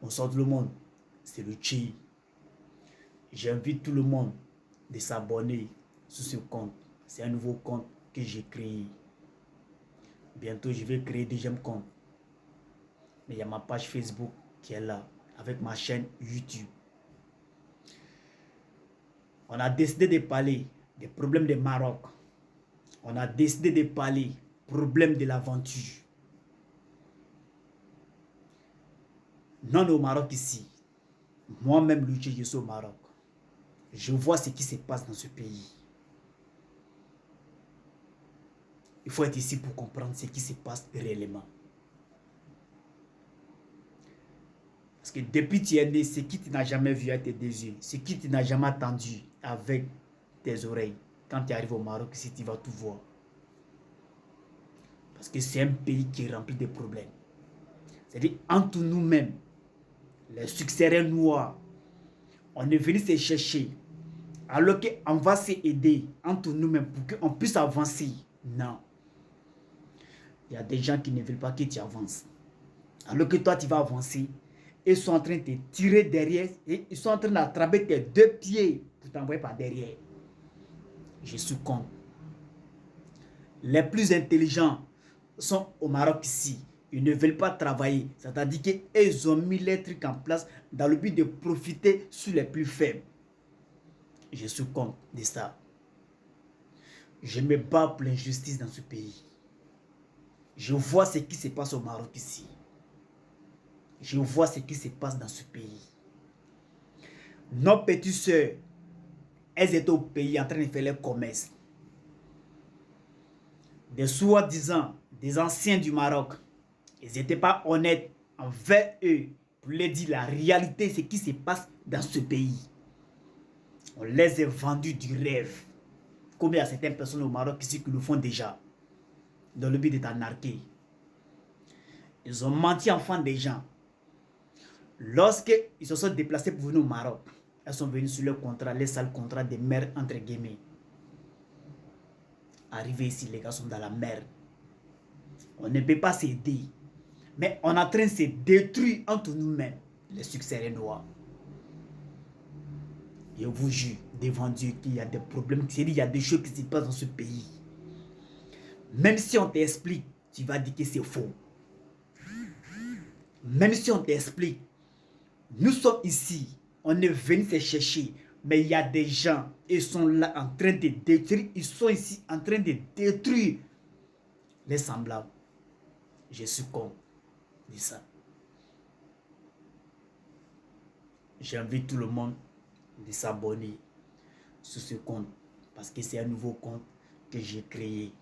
Bonsoir tout le monde, c'est le Chi. J'invite tout le monde de s'abonner sur ce compte. C'est un nouveau compte que j'ai créé. Bientôt, je vais créer un deuxième compte. Mais il y a ma page Facebook qui est là, avec ma chaîne YouTube. On a décidé de parler des problèmes du Maroc. On a décidé de parler des problèmes de l'aventure. Non au Maroc ici. Moi-même, Luigi, je suis au Maroc. Je vois ce qui se passe dans ce pays. Il faut être ici pour comprendre ce qui se passe réellement. Parce que depuis que tu es né, ce qui tu n'as jamais vu avec tes deux yeux, ce qui tu n'as jamais entendu avec tes oreilles, quand tu arrives au Maroc, ici, tu vas tout voir. Parce que c'est un pays qui est rempli de problèmes. C'est-à-dire, entre nous-mêmes, les successeurs noirs, on est venu se chercher. Alors qu'on va s'aider entre nous-mêmes pour qu'on puisse avancer. Non. Il y a des gens qui ne veulent pas que tu avances. Alors que toi, tu vas avancer. Ils sont en train de te tirer derrière et ils sont en train d'attraper tes deux pieds pour t'envoyer par derrière. Je suis con. Les plus intelligents sont au Maroc ici. Ils ne veulent pas travailler. C'est-à-dire qu'ils ont mis les trucs en place dans le but de profiter sur les plus faibles. Je suis contre de ça. Je me bats pour l'injustice dans ce pays. Je vois ce qui se passe au Maroc ici. Je vois ce qui se passe dans ce pays. Nos petites soeurs, elles étaient au pays en train de faire leur commerce. Des soi-disant, des anciens du Maroc, ils n'étaient pas honnêtes envers eux pour leur dire la réalité, ce qui se passe dans ce pays. On les a vendus du rêve. Comme il y a certaines personnes au Maroc ici qui le font déjà, dans le but de t'anarquer. Ils ont menti en fan des gens. Lorsqu'ils se sont déplacés pour venir au Maroc, elles sont venues sur leur contrat, les sales contrats de merde entre guillemets. Arrivés ici, les gars sont dans la merde. On ne peut pas s'aider. Mais on est en train de se détruire entre nous-mêmes, les successeurs noirs. Je vous jure, devant Dieu, qu'il y a des problèmes, il y a des choses qui se passent dans ce pays. Même si on t'explique, tu vas dire que c'est faux. Même si on t'explique, nous sommes ici, on est venu se chercher, mais il y a des gens, ils sont là en train de détruire, ils sont ici en train de détruire les semblables. Je suis con de ça. J'invite tout le monde de s'abonner sur ce compte parce que c'est un nouveau compte que j'ai créé.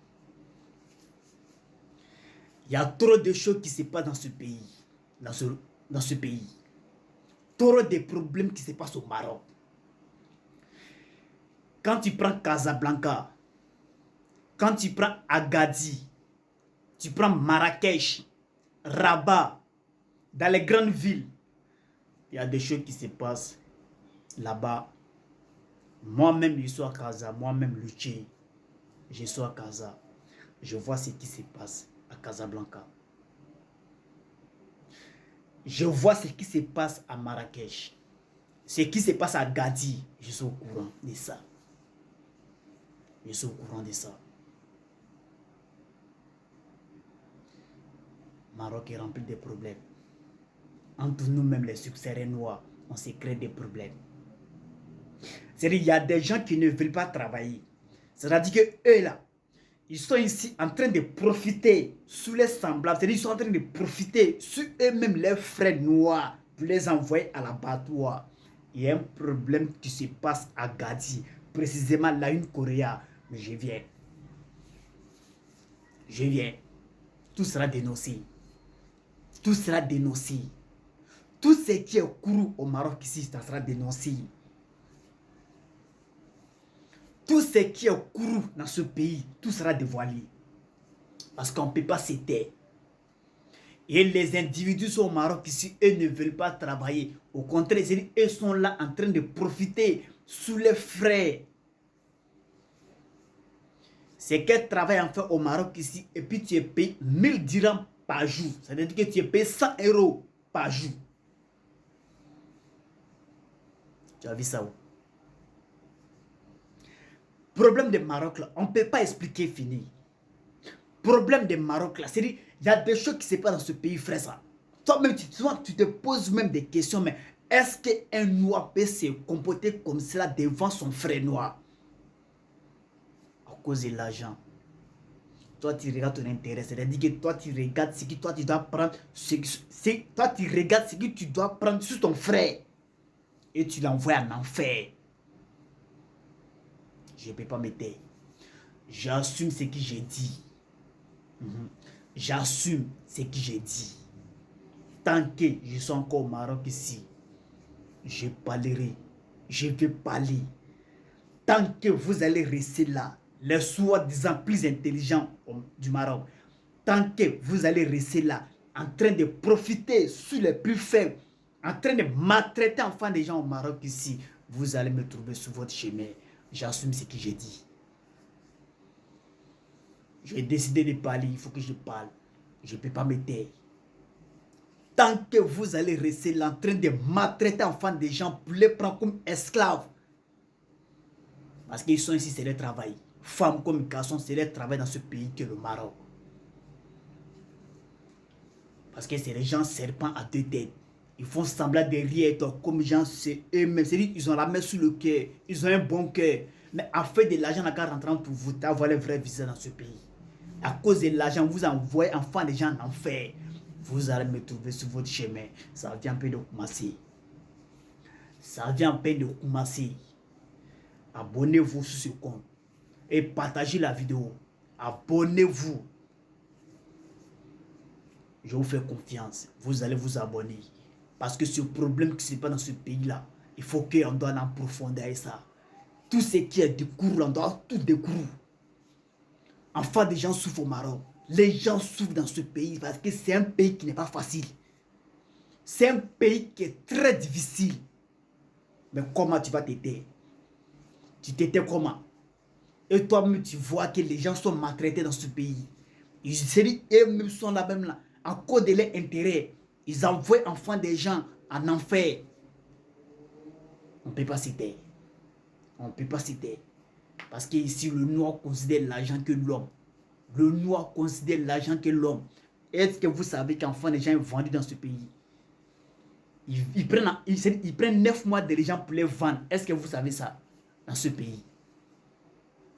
Il y a trop de choses qui se passent dans ce pays. Dans ce pays. Trop de problèmes qui se passent au Maroc. Quand tu prends Casablanca, quand tu prends Agadir, tu prends Marrakech, Rabat, dans les grandes villes, il y a des choses qui se passent là-bas. Moi-même, je suis à Casa, moi-même, Luchi, je suis à Casa. Je vois ce qui se passe à Casablanca. Je vois ce qui se passe à Marrakech. Ce qui se passe à Agadir, je suis au courant de ça. Je suis au courant de ça. Maroc est rempli de problèmes. Entre nous-mêmes, les successeurs noirs, on se crée des problèmes. C'est-à-dire qu'il y a des gens qui ne veulent pas travailler. C'est-à-dire que eux là, ils sont ici en train de profiter sur les semblables. C'est-à-dire qu'ils sont en train de profiter sur eux-mêmes, les frères noirs, pour les envoyer à l'abattoir. Il y a un problème qui se passe à Gadi, précisément là, une Corée. Mais je viens. Je viens. Tout sera dénoncé. Tout sera dénoncé. Tout ce qui est couru au Maroc ici, ça sera dénoncé. Tout ce qui est couru dans ce pays, tout sera dévoilé. Parce qu'on ne peut pas se taire. Et les individus sont au Maroc ici, eux ne veulent pas travailler. Au contraire, ils sont là en train de profiter sous les frais. C'est quel travail en fait au Maroc ici, et puis tu es payé 1000 dirhams par jour. Ça veut dire que tu es payé 100 € par jour. Tu as vu ça où? Problème de Maroc là, on ne peut pas expliquer fini. Problème de Maroc là, c'est-à-dire, il y a des choses qui se passent dans ce pays, frère, ça. Toi-même, tu te poses même des questions, mais est-ce qu'un noir peut se comporter comme cela devant son frère noir? À cause de l'argent. Toi, tu regardes ton intérêt, c'est-à-dire que toi, tu regardes ce que toi, tu dois prendre, toi, tu regardes ce que tu dois prendre sur ton frère et tu l'envoies en enfer. Je ne peux pas me taire. J'assume ce que j'ai dit. J'assume ce que j'ai dit. Tant que je suis encore au Maroc ici, je parlerai. Je vais parler. Tant que vous allez rester là, les soi-disant plus intelligents du Maroc, tant que vous allez rester là, en train de profiter sur les plus faibles, en train de maltraiter enfin des gens au Maroc ici, vous allez me trouver sur votre chemin. J'assume ce que j'ai dit. J'ai décidé de parler, il faut que je parle. Je ne peux pas me taire. Tant que vous allez rester là en train de maltraiter enfin des gens pour les prendre comme esclaves. Parce qu'ils sont ici, c'est leur travail. Femmes comme garçons, c'est leur travail dans ce pays que le Maroc. Parce que c'est les gens serpents à deux têtes. Ils font semblant de rire comme gens, c'est eux-mêmes. C'est-à-dire qu'ils ont la main sur le cœur. Ils ont un bon cœur. Mais à fait de l'argent, n'a qu'à rentrer pour vous avoir les vrais visas dans ce pays. À cause de l'argent, vous envoyez enfin les gens en enfer. Vous allez me trouver sur votre chemin. Ça vient un peu de commencer. Ça vient un peu de commencer. Abonnez-vous sur ce compte. Et partagez la vidéo. Abonnez-vous. Je vous fais confiance. Vous allez vous abonner. Parce que ce problème qui se passe dans ce pays-là, il faut qu'on doit en profondeur ça. Tout ce qui est de cours, on doit tout découvrir. Enfin, des gens souffrent au Maroc. Les gens souffrent dans ce pays parce que c'est un pays qui n'est pas facile. C'est un pays qui est très difficile. Mais comment tu vas t'aider? Tu t'aides comment? Et toi-même, tu vois que les gens sont maltraités dans ce pays. Ils eux-mêmes sont là-même là. À cause de leur intérêt, ils envoient enfin des gens en enfer. On ne peut pas s'aider. On ne peut pas s'aider. Parce que ici, le noir considère l'argent que l'homme. Le noir considère l'argent que l'homme. Est-ce que vous savez qu'enfin les gens sont vendus dans ce pays? Ils prennent 9 mois de gens pour les vendre. Est-ce que vous savez ça? Dans ce pays.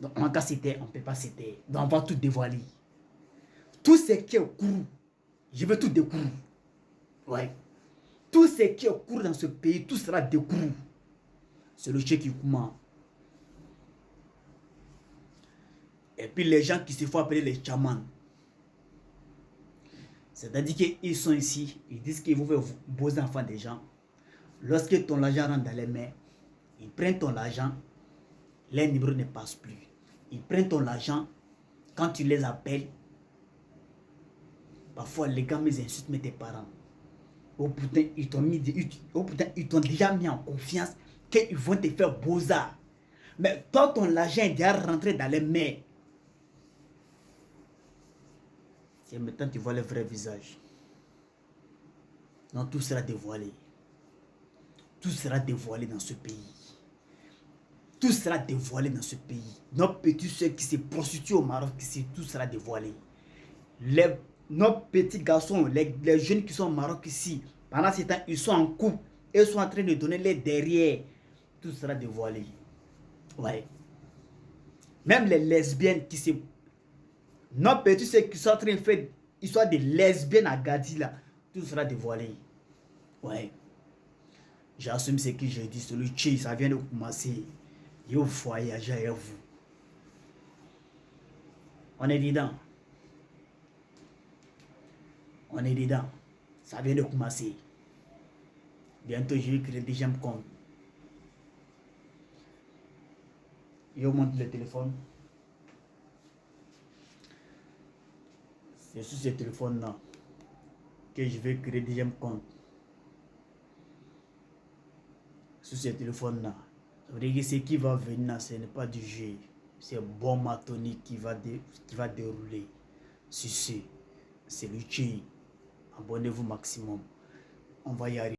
Donc on va s'aider, on ne peut pas s'aider. Donc on va tout dévoiler. Tout ce qui est au cours, je veux tout découvrir. Ouais. Tout ce qui est au cours dans ce pays, tout sera découvert. C'est le Cheikh Ikouma. Et puis les gens qui se font appeler les chamans. C'est-à-dire qu'ils sont ici, ils disent qu'ils vont faire beaux enfants des gens. Lorsque ton argent rentre dans les mains, ils prennent ton argent, les numéros ne passent plus. Ils prennent ton argent, quand tu les appelles, parfois les gars insultent tes parents. Oh putain, ils t'ont déjà mis en confiance qu'ils vont te faire beaux-arts. Mais quand ton argent est déjà rentré dans les mains, c'est maintenant que tu vois le vrai visage. Non, tout sera dévoilé. Tout sera dévoilé dans ce pays. Tout sera dévoilé dans ce pays. Nos petits soeurs qui se prostituent au Maroc, tout sera dévoilé. Nos petits garçons, les jeunes qui sont au Maroc ici, pendant ce temps, ils sont en couple. Ils sont en train de donner les derrière. Tout sera dévoilé. Ouais. Même les lesbiennes qui se... Nos petits soeurs qui sont en train de faire histoire de lesbiennes à Gadi là, tout sera dévoilé. Ouais. J'assume ce que j'ai dit. C'est le Tché, ça vient de commencer. Et au voyage avec vous. On est dedans. On est dedans. Ça vient de commencer. Bientôt, je vais créer le deuxième compte. Je vous montre le téléphone. C'est sur ce téléphone-là que je vais créer le deuxième compte. Sur ce téléphone-là. Ça veut dire que ce qui va venir, ce n'est pas du jeu. C'est bon matonique qui va dérouler. Sur ce, c'est le Tché. Abonnez-vous maximum. On va y arriver.